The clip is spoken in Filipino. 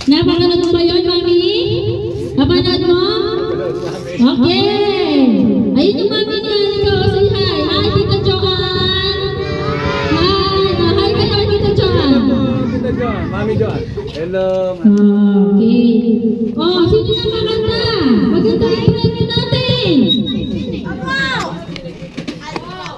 Napanood mo ba yun, Mami? Napanood mo? Okay. Ayun yung Mami niya. Ikaw, say hi. Hi, Tita Joanne. Hi. Hi kayo, Tita Joanne. Tita Joanne. Mami Joanne. Hello. Okay. Oh, sino na makanta? Maganda yung preview natin.